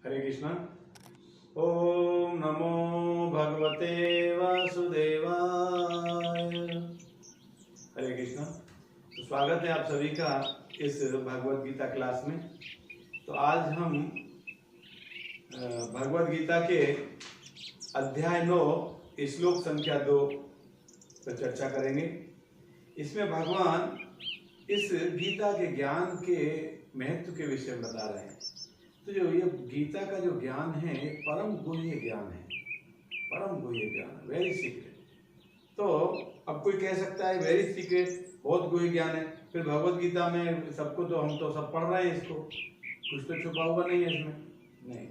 हरे कृष्णा। ओम नमो भगवते वासुदेवाय। हरे कृष्णा। तो स्वागत है आप सभी का इस भगवत गीता क्लास में। तो आज हम भगवत गीता के अध्याय 9 श्लोक संख्या 2 पर चर्चा करेंगे। इसमें भगवान इस गीता के ज्ञान के महत्व के विषय में बता रहे हैं। तो जो ये गीता का जो ज्ञान है परम गुह्य ज्ञान है, परम गुह्य ज्ञान, वेरी सीक्रेट। तो अब कोई कह सकता है वेरी सीक्रेट, बहुत गुह्य ज्ञान है, फिर भगवत गीता में सबको तो हम तो सब पढ़ रहे हैं, इसको कुछ तो छुपा हुआ नहीं है इसमें। नहीं,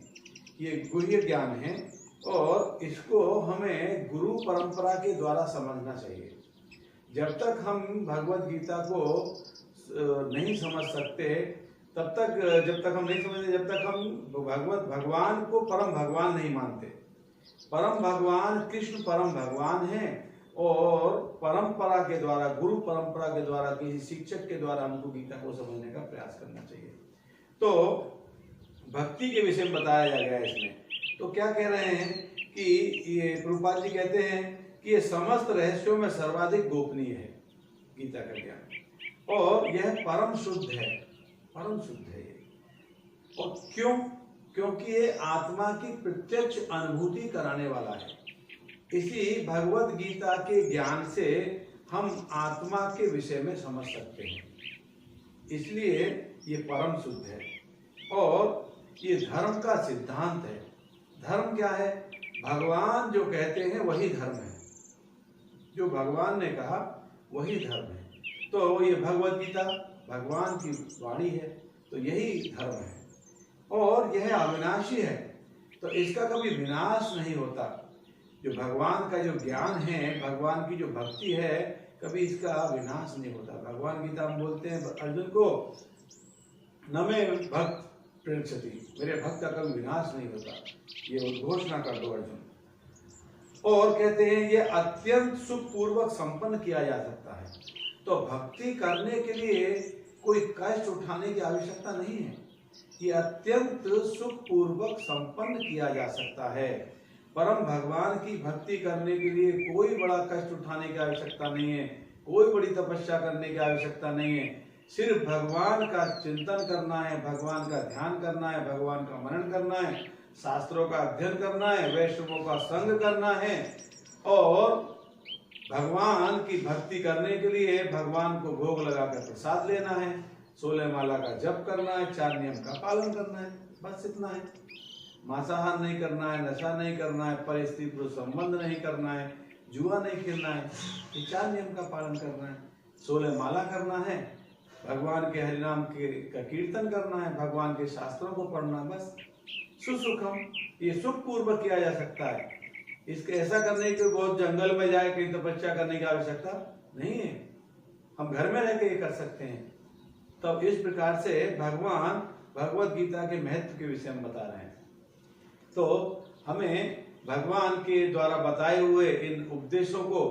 ये गुह्य ज्ञान है और इसको हमें गुरु परंपरा के द्वारा समझना चाहिए। जब तक हम भगवत गीता को नहीं समझ सकते तब तक, जब तक हम नहीं समझते, जब तक हम भगवान को परम भगवान नहीं मानते। परम भगवान कृष्ण परम भगवान हैं और परंपरा के द्वारा, गुरु परंपरा के द्वारा, किसी शिक्षक के द्वारा हमको गीता को समझने का प्रयास करना चाहिए। तो भक्ति के विषय में बताया गया है इसमें। तो क्या कह रहे हैं कि ये प्रभुपाद जी कहते हैं कि ये समस्त रहस्यों में सर्वाधिक गोपनीय है गीता का ज्ञान, और यह परम शुद्ध है, परम शुद्ध है ये। और क्यों? क्योंकि ये आत्मा की प्रत्यक्ष अनुभूति कराने वाला है। इसी भगवत गीता के ज्ञान से हम आत्मा के विषय में समझ सकते हैं, इसलिए ये परम शुद्ध है। और ये धर्म का सिद्धांत है। धर्म क्या है? भगवान जो कहते हैं वही धर्म है, जो भगवान ने कहा वही धर्म है। तो ये भगवत गीता भगवान की वाणी है, तो यही धर्म है और यह अविनाशी है, तो इसका कभी विनाश नहीं होता। जो भगवान का जो ज्ञान है, भगवान की जो भक्ति है, कभी इसका विनाश नहीं होता। भगवान गीता में बोलते हैं अर्जुन को, न मे भक्त प्रणश्यति, मेरे भक्त का कभी विनाश नहीं होता, ये घोषणा कर दो अर्जुन। और कहते हैं ये अत्यंत सुखपूर्वक संपन्न किया जा सकता है। तो भक्ति करने के लिए कोई कष्ट उठाने की आवश्यकता नहीं है, ये अत्यंत सुखपूर्वक संपन्न किया जा सकता है। परम भगवान की भक्ति करने के लिए कोई बड़ा कष्ट उठाने की आवश्यकता नहीं है, कोई बड़ी तपस्या करने की आवश्यकता नहीं है। सिर्फ भगवान का चिंतन करना है, भगवान का ध्यान करना है, भगवान का मनन करना है, शास्त्रों का अध्ययन करना है, वैष्णवों का संग करना है और भगवान की भक्ति करने के लिए भगवान को भोग लगाकर प्रसाद लेना है, 16 माला का जप करना है, 4 नियम का पालन करना है, बस इतना है। मांसाहार नहीं करना है, नशा नहीं करना है, पर स्त्री पुरुष संबंध नहीं करना है, जुआ नहीं खेलना है, ये 4 नियम का पालन करना है, 16 माला करना है, भगवान के हरिनाम का कीर्तन करना है, भगवान के शास्त्रों को पढ़ना, बस सुसुखम, ये सुखपूर्वक किया जा सकता है। इसके ऐसा करने के बहुत जंगल में जाए कहीं तपस्या करने की आवश्यकता नहीं है, हम घर में रह के ये कर सकते हैं। तब इस प्रकार से भगवान भगवत गीता के महत्व के विषय में बता रहे हैं। तो हमें भगवान के द्वारा बताए हुए इन उपदेशों को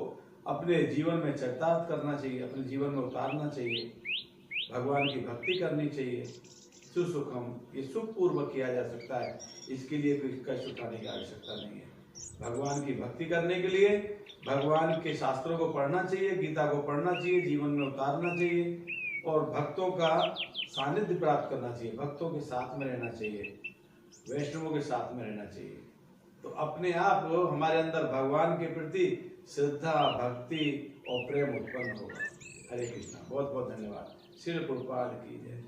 अपने जीवन में चरितार्थ करना चाहिए, अपने जीवन में उतारना चाहिए, भगवान की भक्ति करनी चाहिए। सुसुखम, ये सुखपूर्वक किया जा सकता है, इसके लिए कोई कष्ट उठाने की आवश्यकता नहीं है। भगवान की भक्ति करने के लिए भगवान के शास्त्रों को पढ़ना चाहिए, गीता को पढ़ना चाहिए, जीवन में उतारना चाहिए और भक्तों का सानिध्य प्राप्त करना चाहिए, भक्तों के साथ में रहना चाहिए, वैष्णवों के साथ में रहना चाहिए। तो अपने आप हमारे अंदर भगवान के प्रति श्रद्धा, भक्ति और प्रेम उत्पन्न होगा। हरे कृष्णा। बहुत बहुत धन्यवाद। श्री प्रभुपाद की जय।